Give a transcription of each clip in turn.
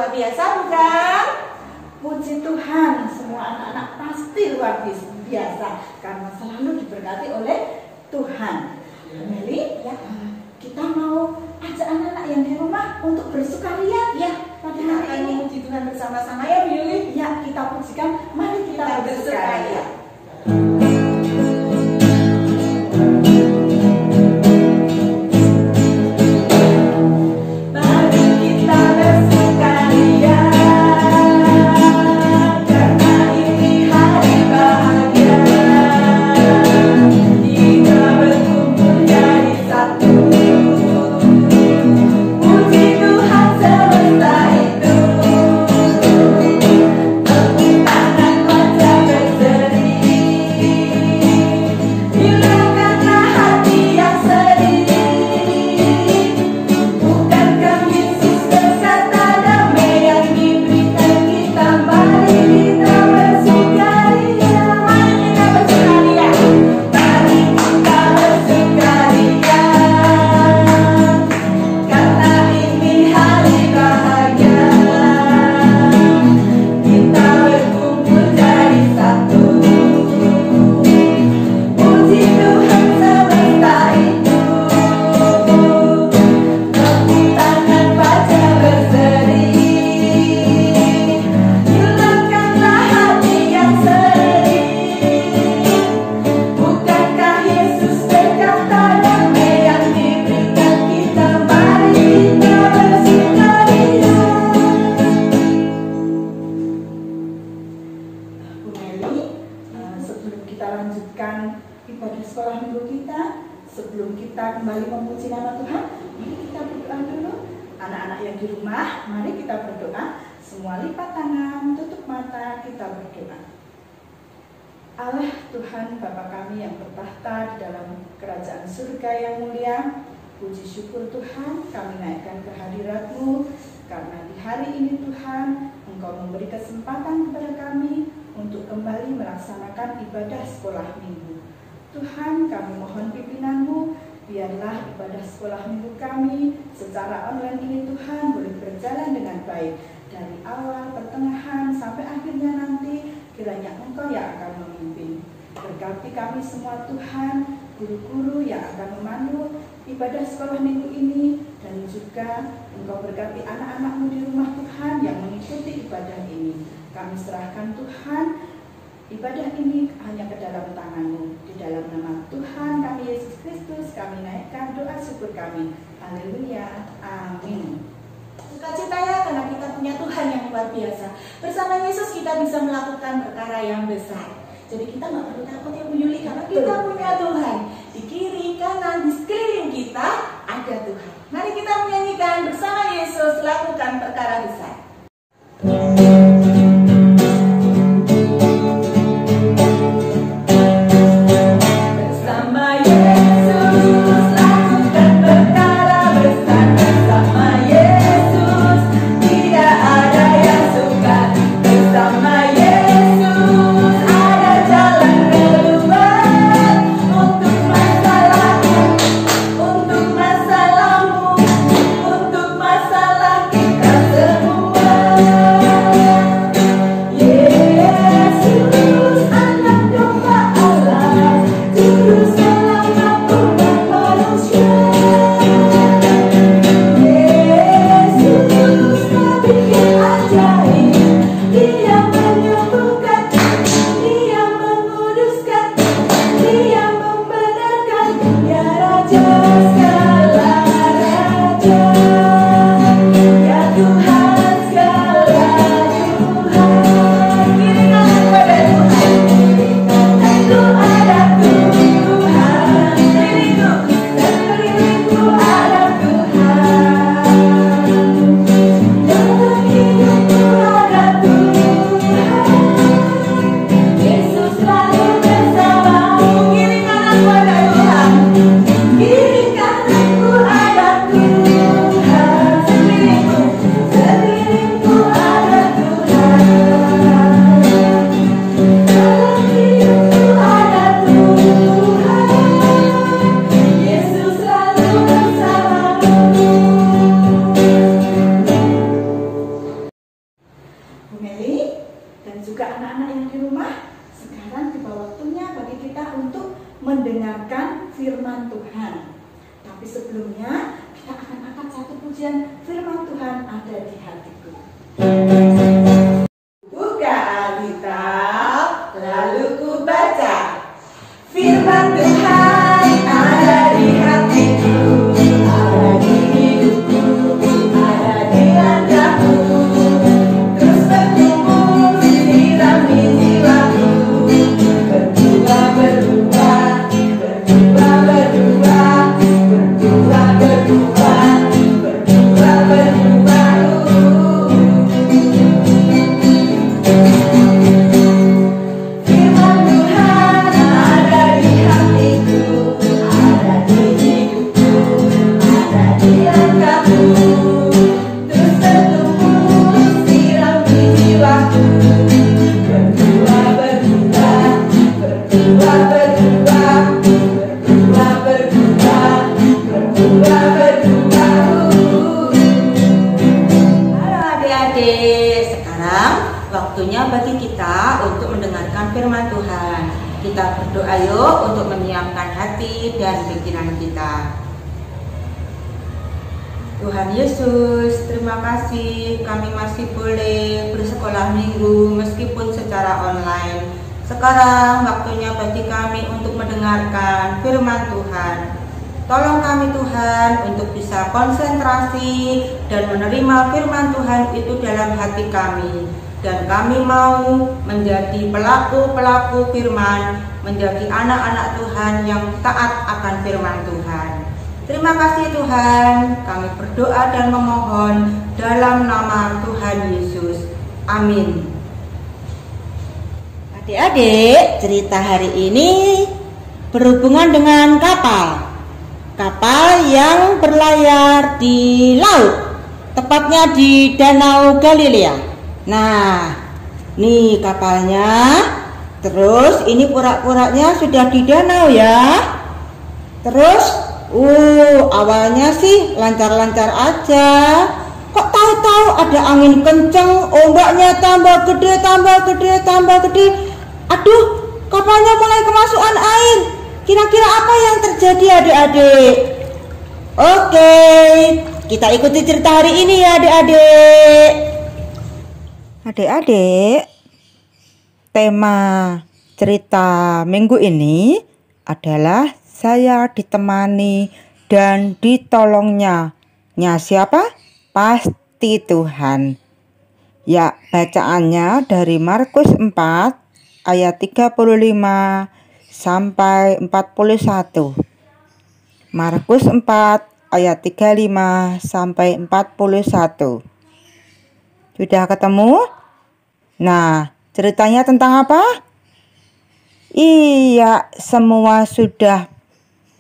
luar biasa bukan? Puji Tuhan, semua anak-anak pasti luar biasa karena selalu diberkati oleh Tuhan. Meli, ya, kita mau ajak anak-anak yang di rumah untuk bersukaria ya pada hari ini. Puji Tuhan bersama-sama ya, Bu Yuli. Ya, kita pujikan. Mari kita bersukaria. Sebelum kita kembali memuji nama Tuhan, mari kita berdoa dulu. Anak-anak yang di rumah, mari kita berdoa. Semua lipat tangan, tutup mata, kita berdoa. Allah Tuhan Bapa kami yang bertahta di dalam kerajaan surga yang mulia, puji syukur Tuhan kami naikkan ke hadirat-Mu, karena di hari ini Tuhan Engkau memberi kesempatan kepada kami untuk kembali melaksanakan ibadah sekolah minggu. Tuhan, kami mohon pimpinanmu, biarlah ibadah sekolah minggu kami secara online ini Tuhan boleh berjalan dengan baik. Dari awal, pertengahan, sampai akhirnya nanti, kiranya Engkau yang akan memimpin. Berkati kami semua Tuhan, guru-guru yang akan memandu ibadah sekolah minggu ini, dan juga Engkau berkati anak-anak-Mu di rumah Tuhan yang mengikuti ibadah ini. Kami serahkan Tuhan, ibadah ini hanya ke dalam tangan-Mu. Di dalam nama Tuhan kami Yesus Kristus kami naikkan doa syukur kami. Haleluya. Amin. Sukacita ya karena kita punya Tuhan yang luar biasa. Bersama Yesus kita bisa melakukan perkara yang besar. Jadi kita nggak perlu takut ya Bu Yuli, karena kita punya Tuhan. Di kiri, kanan, di sekeliling kita ada Tuhan. Mari kita menyanyikan bersama Yesus lakukan perkara besar. Untuk masalahmu, untuk masalah kita semua. pujian firman Tuhan ada di hatiku. Buka Alkitab, lalu ku baca. Firman Tuhan ada di hatiku, ada di hidupku, ada di langkahku. Terus bertumbuh sirami jiwaku. Berbuah, berbuah, berbuah, berbuah, berbuah, berbuah, berbuah, berbuah. Firman Tuhan ada di hatiku, ada di hidupku, ada di langkahku. Terus bertumbuh sirami jiwaku. Berbuah, berbuah, berbuah, berbuah, berbuah, berbuah, berbuah, berbuah. Halo adik-adik, sekarang waktunya bagi kita untuk mendengarkan firman Tuhan. Kita berdoa yuk untuk menyiapkan hati dan pikiran kita. Tuhan Yesus, terima kasih kami masih boleh bersekolah minggu meskipun secara online. Sekarang waktunya bagi kami untuk mendengarkan firman Tuhan. Tolong kami Tuhan untuk bisa konsentrasi dan menerima firman Tuhan itu dalam hati kami. Dan kami mau menjadi pelaku-pelaku firman, menjadi anak-anak Tuhan yang taat akan firman Tuhan. Terima kasih Tuhan, kami berdoa dan memohon dalam nama Tuhan Yesus. Amin. Adik-adik, cerita hari ini berhubungan dengan kapal. Kapal yang berlayar di laut, tepatnya di Danau Galilea. Nah, nih kapalnya. Terus ini pura-puranya sudah di danau ya. Terus, awalnya sih lancar-lancar aja. Kok tahu-tahu ada angin kenceng, ombaknya tambah gede, tambah gede, tambah gede. Aduh, kapalnya mulai kemasukan air. Kira-kira apa yang terjadi adik-adik? Oke, kita ikuti cerita hari ini ya adik-adik. Adik-adik, tema cerita minggu ini adalah saya ditemani dan ditolongnya. Nya siapa? Pasti Tuhan. Ya, bacaannya dari Markus 4 ayat 35 sampai 41. Markus 4 ayat 35 sampai 41. Sudah ketemu? Nah, ceritanya tentang apa? Iya, semua sudah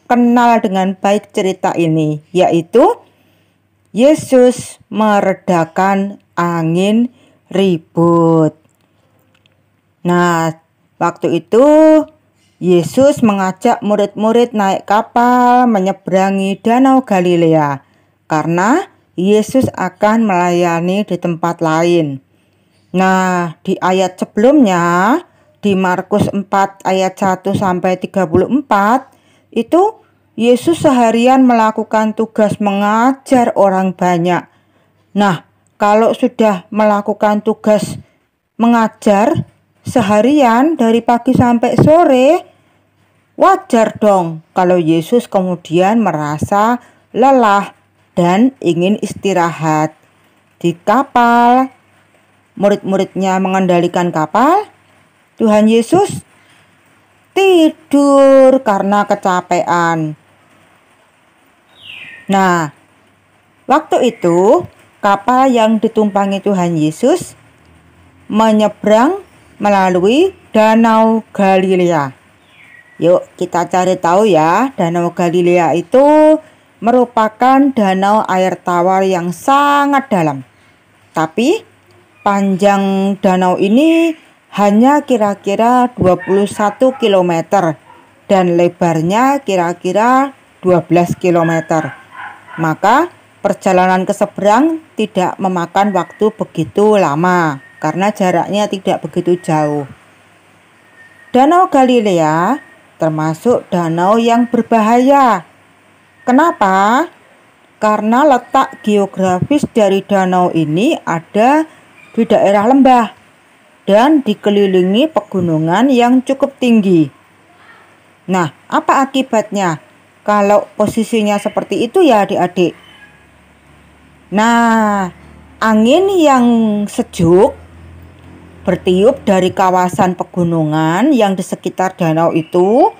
kenal dengan baik cerita ini, yaitu Yesus meredakan angin ribut. Nah, waktu itu Yesus mengajak murid-murid naik kapal menyeberangi Danau Galilea karena Yesus akan melayani di tempat lain. Nah, di ayat sebelumnya, di Markus 4 ayat 1 sampai 34, itu Yesus seharian melakukan tugas mengajar orang banyak. Nah, kalau sudah melakukan tugas mengajar seharian dari pagi sampai sore, wajar dong kalau Yesus kemudian merasa lelah dan ingin istirahat. Di kapal, murid-muridnya mengendalikan kapal. Tuhan Yesus tidur karena kecapean. Nah, waktu itu kapal yang ditumpangi Tuhan Yesus menyeberang melalui Danau Galilea. Yuk kita cari tahu ya, Danau Galilea itu merupakan danau air tawar yang sangat dalam. Tapi panjang danau ini hanya kira-kira 21 km dan lebarnya kira-kira 12 km. Maka perjalanan ke seberang tidak memakan waktu begitu lama karena jaraknya tidak begitu jauh. Danau Galilea termasuk danau yang berbahaya. Kenapa? karena letak geografis dari danau ini ada di daerah lembah dan dikelilingi pegunungan yang cukup tinggi. Nah, apa akibatnya kalau posisinya seperti itu ya adik-adik? Nah, angin yang sejuk bertiup dari kawasan pegunungan yang di sekitar danau itu.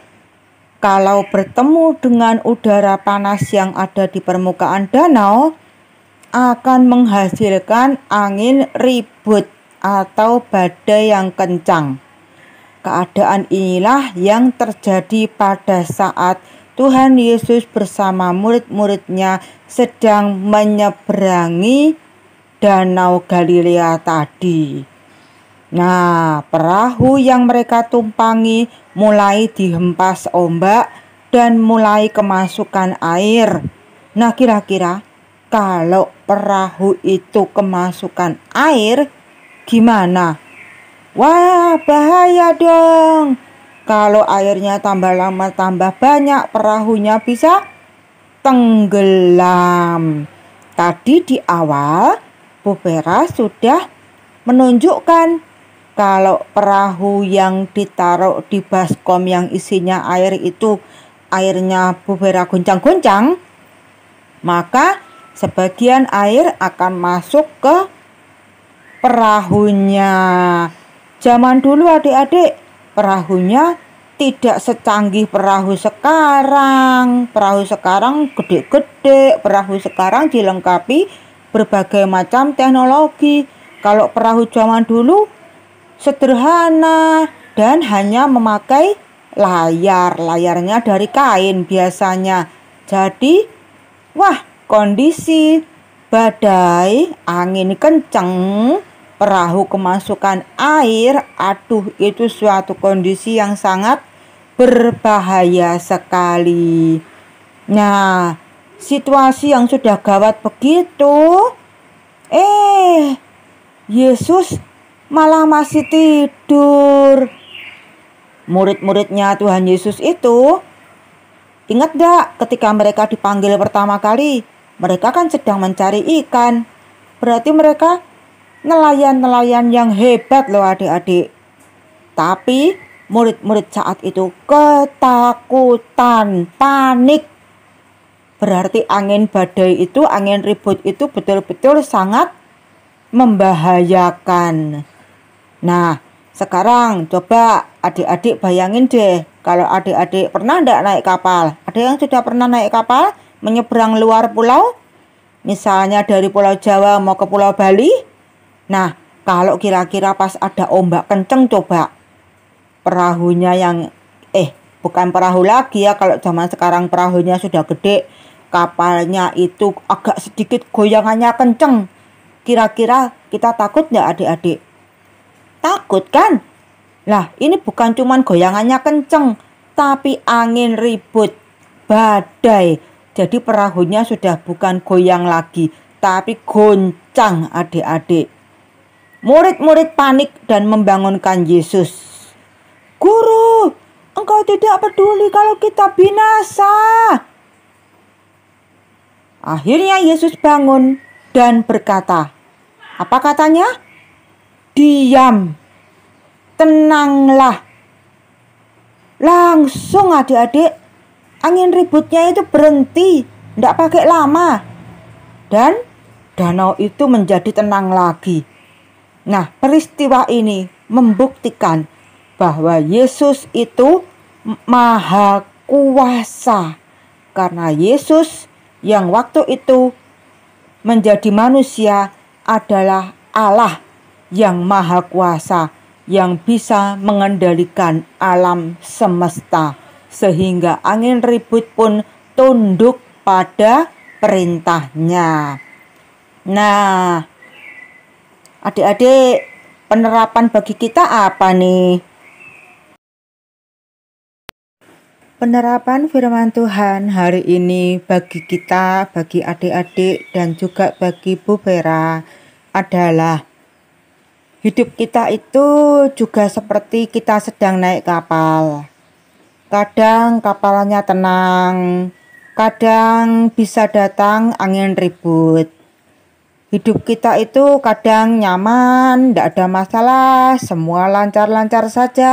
Kalau bertemu dengan udara panas yang ada di permukaan danau, akan menghasilkan angin ribut atau badai yang kencang. Keadaan inilah yang terjadi pada saat Tuhan Yesus bersama murid-muridnya sedang menyeberangi Danau Galilea tadi. Nah, perahu yang mereka tumpangi mulai dihempas ombak dan mulai kemasukan air. Nah, kira-kira kalau perahu itu kemasukan air, gimana? Wah, bahaya dong. Kalau airnya tambah lama tambah banyak, perahunya bisa tenggelam. Tadi di awal, Bu Vera sudah menunjukkan kalau perahu yang ditaruh di baskom yang isinya air itu airnya Bu Vera goncang-goncang, maka sebagian air akan masuk ke perahunya. Zaman dulu adik-adik, perahunya tidak secanggih perahu sekarang. Perahu sekarang gede-gede, perahu sekarang dilengkapi berbagai macam teknologi. Kalau perahu zaman dulu sederhana dan hanya memakai layarnya dari kain biasanya. Jadi, wah, kondisi badai, angin kenceng, perahu kemasukan air, aduh, itu suatu kondisi yang sangat berbahaya sekali. Nah, situasi yang sudah gawat begitu, Yesus malah masih tidur. Murid-muridnya Tuhan Yesus itu, ingat gak ketika mereka dipanggil pertama kali? Mereka kan sedang mencari ikan. Berarti mereka nelayan-nelayan yang hebat loh adik-adik. Tapi murid-murid saat itu ketakutan, panik. Berarti angin badai itu, angin ribut itu betul-betul sangat membahayakan. Nah, sekarang coba adik-adik bayangin deh, kalau adik-adik pernah enggak naik kapal? Ada yang sudah pernah naik kapal menyeberang luar pulau? Misalnya dari Pulau Jawa mau ke Pulau Bali? Nah, kalau kira-kira pas ada ombak kenceng, coba perahunya yang bukan perahu lagi ya, kalau zaman sekarang perahunya sudah gede, kapalnya itu agak sedikit goyangannya kenceng. Kira-kira kita takut enggak adik-adik? Takut kan? Lah, ini bukan cuman goyangannya kenceng, tapi angin ribut, badai. Jadi perahunya sudah bukan goyang lagi, tapi goncang adik-adik. Murid-murid panik dan membangunkan Yesus. Guru, engkau tidak peduli kalau kita binasa. Akhirnya Yesus bangun dan berkata, apa katanya? Diam, tenanglah. Langsung adik-adik, angin ributnya itu berhenti, tidak pakai lama. Dan danau itu menjadi tenang lagi. Nah, peristiwa ini membuktikan bahwa Yesus itu maha kuasa. Karena Yesus yang waktu itu menjadi manusia adalah Allah yang maha kuasa, yang bisa mengendalikan alam semesta, sehingga angin ribut pun tunduk pada perintahnya. Nah, adik-adik, penerapan bagi kita apa nih? Penerapan firman Tuhan hari ini bagi kita, bagi adik-adik, dan juga bagi Bu Vera adalah hidup kita itu juga seperti kita sedang naik kapal. Kadang kapalnya tenang, kadang bisa datang angin ribut. Hidup kita itu kadang nyaman, tidak ada masalah, semua lancar-lancar saja.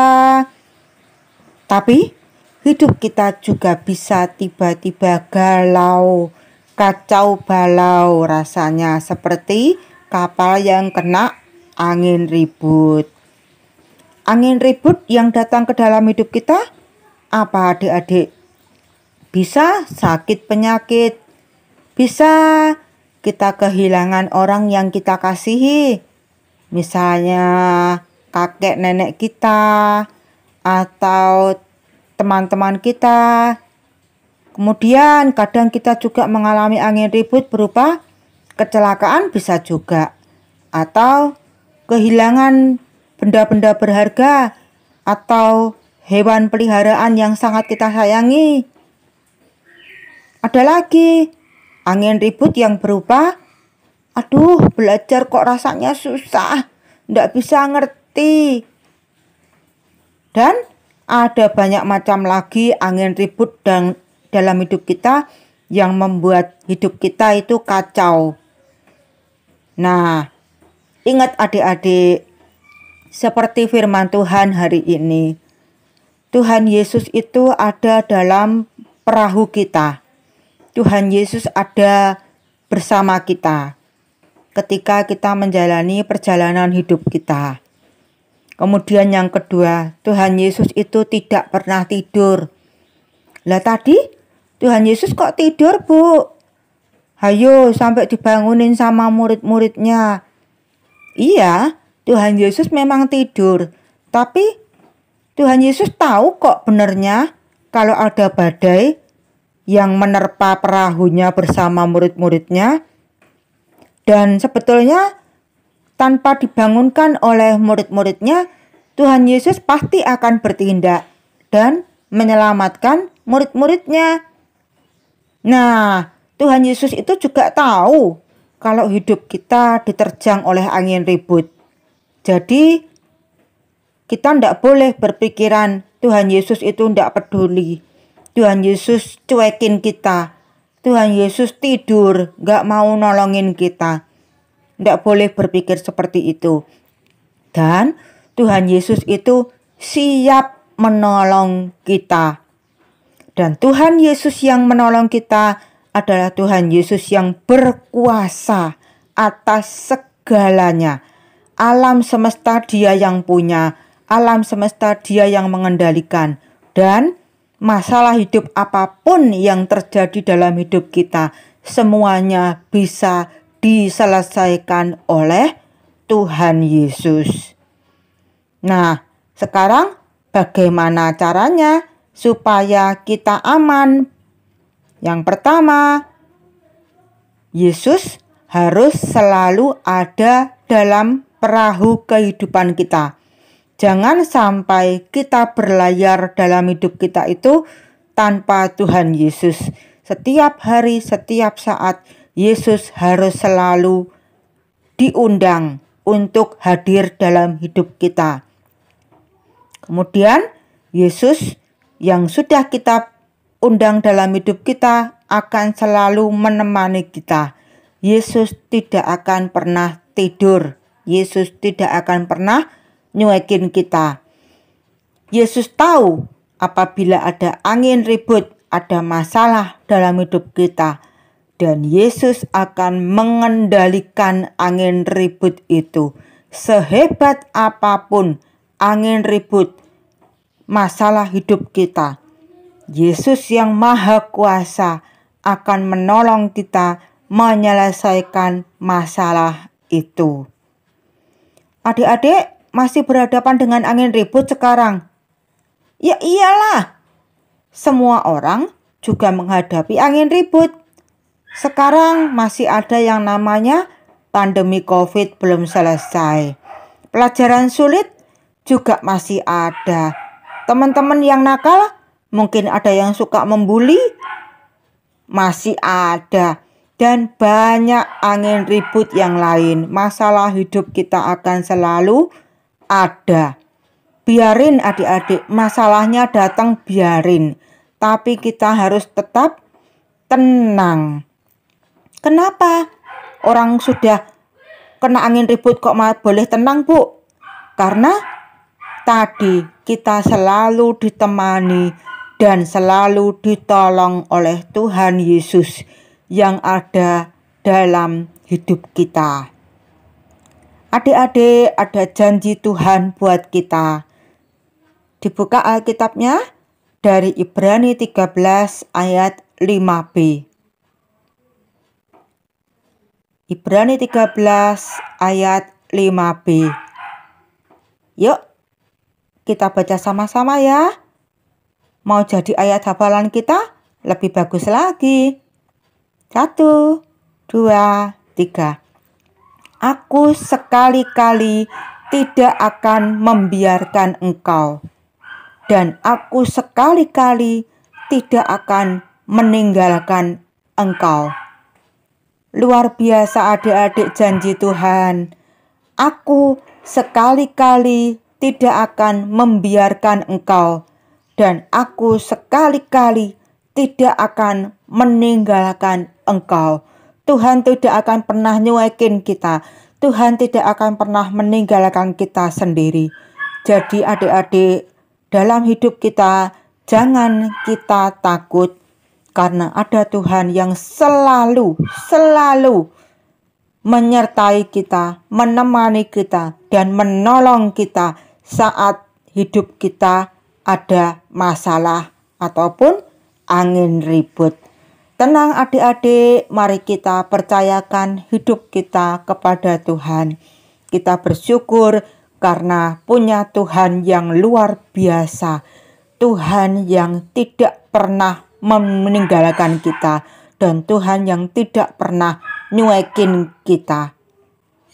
Tapi hidup kita juga bisa tiba-tiba galau, kacau balau rasanya, seperti kapal yang kena angin ribut. Angin ribut yang datang ke dalam hidup kita, apa adik-adik? Bisa sakit penyakit, bisa kita kehilangan orang yang kita kasihi, misalnya kakek nenek kita atau teman-teman kita. Kemudian kadang kita juga mengalami angin ribut berupa kecelakaan, bisa juga, atau kehilangan benda-benda berharga atau hewan peliharaan yang sangat kita sayangi. Ada lagi angin ribut yang berupa, belajar kok rasanya susah, tidak bisa ngerti. Dan ada banyak macam lagi angin ribut dalam hidup kita yang membuat hidup kita itu kacau. Nah, ingat adik-adik, seperti firman Tuhan hari ini, Tuhan Yesus itu ada dalam perahu kita. Tuhan Yesus ada bersama kita ketika kita menjalani perjalanan hidup kita. Kemudian yang kedua, Tuhan Yesus itu tidak pernah tidur. Lah tadi Tuhan Yesus kok tidur, Bu? Hayo sampai dibangunin sama murid-muridnya. Iya, Tuhan Yesus memang tidur. Tapi Tuhan Yesus tahu kok benernya kalau ada badai yang menerpa perahunya bersama murid-muridnya. Dan sebetulnya tanpa dibangunkan oleh murid-muridnya, Tuhan Yesus pasti akan bertindak dan menyelamatkan murid-muridnya. Nah, Tuhan Yesus itu juga tahu kalau hidup kita diterjang oleh angin ribut. Jadi kita tidak boleh berpikiran Tuhan Yesus itu tidak peduli. Tuhan Yesus cuekin kita. Tuhan Yesus tidur, gak mau nolongin kita. Tidak boleh berpikir seperti itu. Dan Tuhan Yesus itu siap menolong kita. Dan Tuhan Yesus yang menolong kita adalah Tuhan Yesus yang berkuasa atas segalanya. Alam semesta Dia yang punya, alam semesta Dia yang mengendalikan. Dan masalah hidup apapun yang terjadi dalam hidup kita, semuanya bisa diselesaikan oleh Tuhan Yesus. Nah, sekarang bagaimana caranya supaya kita aman? Yang pertama, Yesus harus selalu ada dalam perahu kehidupan kita. Jangan sampai kita berlayar dalam hidup kita itu tanpa Tuhan Yesus. Setiap hari, setiap saat, Yesus harus selalu diundang untuk hadir dalam hidup kita. Kemudian, Yesus yang sudah kita undang dalam hidup kita akan selalu menemani kita. Yesus tidak akan pernah tidur. Yesus tidak akan pernah nyuekin kita. Yesus tahu apabila ada angin ribut, ada masalah dalam hidup kita, dan Yesus akan mengendalikan angin ribut itu. Sehebat apapun angin ribut masalah hidup kita, Yesus yang Maha Kuasa akan menolong kita menyelesaikan masalah itu. Adik-adik masih berhadapan dengan angin ribut sekarang? Ya iyalah, semua orang juga menghadapi angin ribut. Sekarang masih ada yang namanya pandemi COVID belum selesai. Pelajaran sulit juga masih ada. Teman-teman yang nakal, mungkin ada yang suka membuli, masih ada. Dan banyak angin ribut yang lain. Masalah hidup kita akan selalu ada. Biarin adik-adik, masalahnya datang biarin. Tapi kita harus tetap tenang. Kenapa? Orang sudah kena angin ribut kok malah boleh tenang, Bu? Karena tadi kita selalu ditemani dan selalu ditolong oleh Tuhan Yesus yang ada dalam hidup kita. Adik-adik, ada janji Tuhan buat kita. Dibuka Alkitabnya dari Ibrani 13 ayat 5b. Ibrani 13 ayat 5b. Yuk, kita baca sama-sama ya. Mau jadi ayat hafalan kita? Lebih bagus lagi. 1, 2, 3. Aku sekali-kali tidak akan membiarkan engkau, dan aku sekali-kali tidak akan meninggalkan engkau. Luar biasa adik-adik janji Tuhan. Aku sekali-kali tidak akan membiarkan engkau, dan aku sekali-kali tidak akan meninggalkan engkau. Tuhan tidak akan pernah nyuekin kita. Tuhan tidak akan pernah meninggalkan kita sendiri. Jadi adik-adik, dalam hidup kita jangan kita takut, karena ada Tuhan yang selalu menyertai kita, menemani kita, dan menolong kita saat hidup kita ada masalah ataupun angin ribut. Tenang adik-adik, mari kita percayakan hidup kita kepada Tuhan. Kita bersyukur karena punya Tuhan yang luar biasa. Tuhan yang tidak pernah meninggalkan kita, dan Tuhan yang tidak pernah nyuekin kita.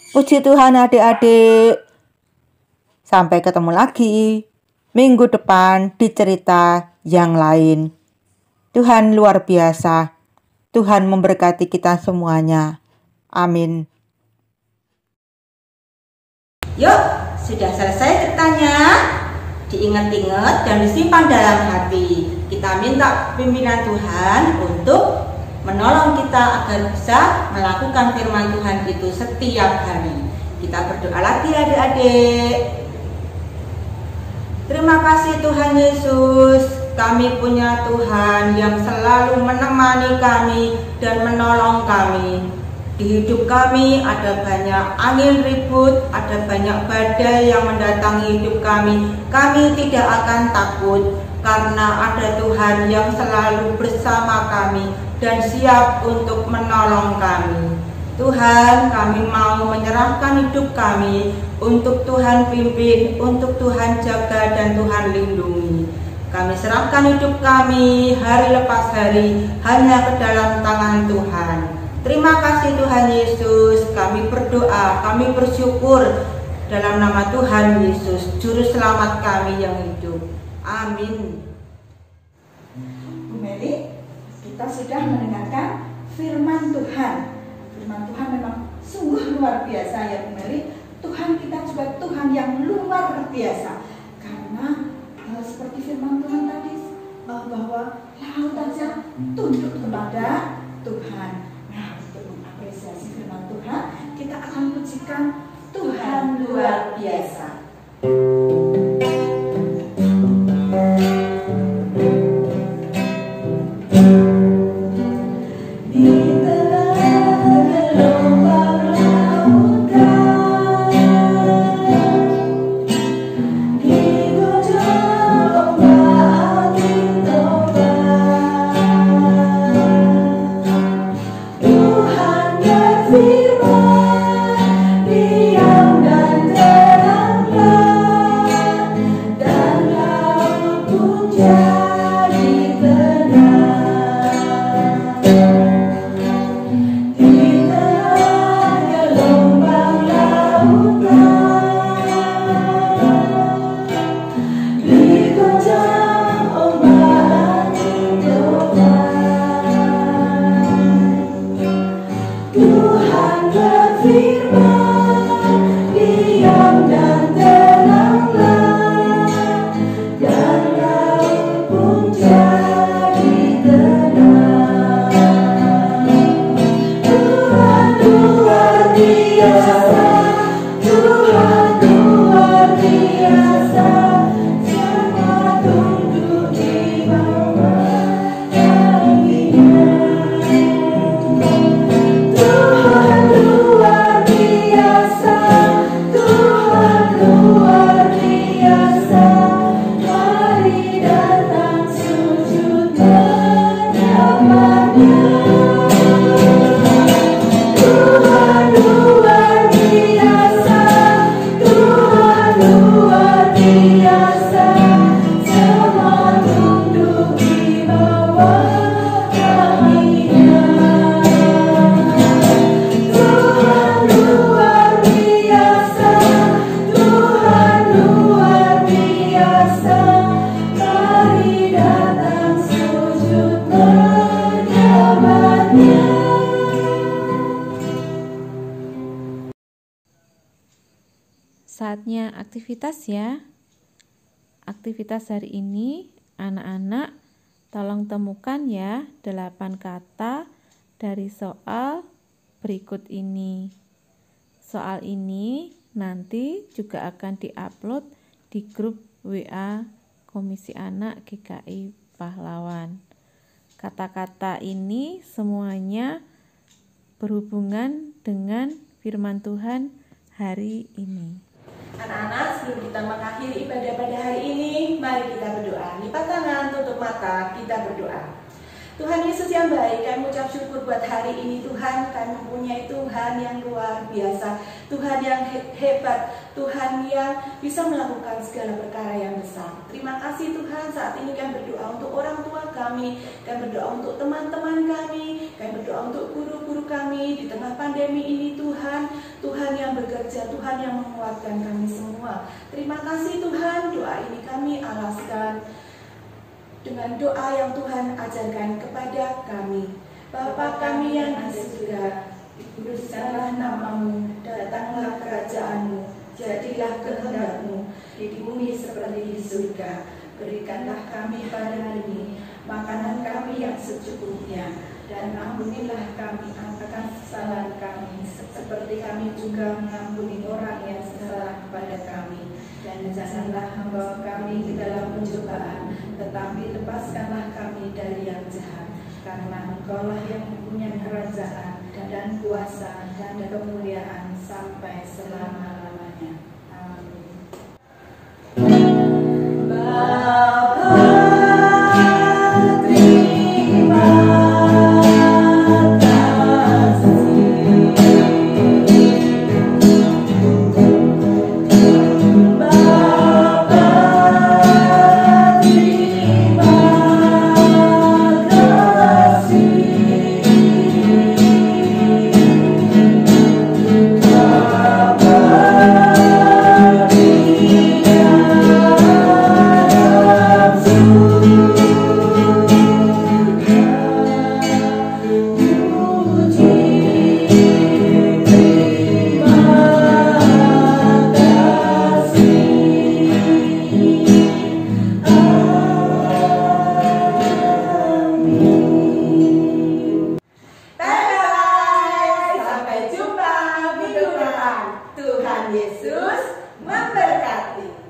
Puji Tuhan adik-adik. Sampai ketemu lagi minggu depan di cerita yang lain. Tuhan luar biasa. Tuhan memberkati kita semuanya. Amin. Yuk, sudah selesai ceritanya. Diingat-ingat dan disimpan dalam hati. Kita minta pimpinan Tuhan untuk menolong kita agar bisa melakukan firman Tuhan itu setiap hari. Kita berdoa lagi adik-adik. Terima kasih Tuhan Yesus. Kami punya Tuhan yang selalu menemani kami dan menolong kami. Di hidup kami ada banyak angin ribut, ada banyak badai yang mendatangi hidup kami. Kami tidak akan takut karena ada Tuhan yang selalu bersama kami dan siap untuk menolong kami. Tuhan, kami mau menyerahkan hidup kami untuk Tuhan pimpin, untuk Tuhan jaga dan Tuhan lindungi. Kami serahkan hidup kami hari lepas hari hanya ke dalam tangan Tuhan. Terima kasih Tuhan Yesus, kami berdoa, kami bersyukur dalam nama Tuhan Yesus, Juru Selamat kami yang hidup. Amin. Bu Meli, kita sudah mendengarkan firman Tuhan. Firman Tuhan memang sungguh luar biasa ya Bu Meli. Tuhan kita juga Tuhan yang luar biasa. Karena seperti firman Tuhan tadi, bahwa laut saja tunduk kepada Tuhan. Apresiasi firman Tuhan, kita akan pujikan Tuhan luar biasa. Diam dan tenanglah. Saatnya aktivitas ya. Aktivitas hari ini, anak-anak tolong temukan ya 8 kata dari soal berikut ini. Soal ini nanti juga akan diupload di grup WA Komisi Anak GKI Pahlawan. Kata-kata ini semuanya berhubungan dengan firman Tuhan hari ini. Anak-anak, sebelum kita mengakhiri ibadah pada hari ini, mari kita berdoa. Lipat tangan, tutup mata, kita berdoa. Tuhan Yesus yang baik, kami ucap syukur buat hari ini Tuhan. Kami mempunyai Tuhan yang luar biasa, Tuhan yang hebat, Tuhan yang bisa melakukan segala perkara yang besar. Terima kasih Tuhan, saat ini kami berdoa untuk orang tua kami berdoa untuk teman-teman kami berdoa untuk guru-guru kami di tengah pandemi ini Tuhan. Tuhan yang bekerja, Tuhan yang menguatkan kami semua. Terima kasih Tuhan, doa ini kami alaskan dengan doa yang Tuhan ajarkan kepada kami. Bapa kami yang di surga, dikuduskanlah namamu, datanglah kerajaanmu, jadilah kehendak-mu di bumi seperti di surga. Berikanlah kami pada hari ini makanan kami yang secukupnya, dan ampunilah kami akan kesalahan kami, seperti kami juga mengampuni orang yang bersalah kepada kami. Dan janganlah membawa kami ke dalam pencobaan, tetapi lepaskanlah kami dari yang jahat. Karena Engkaulah yang mempunyai kerajaan dan kuasa dan kemuliaan sampai selama-lamanya. Amin. Bapa, terima Tuhan Yesus memberkati.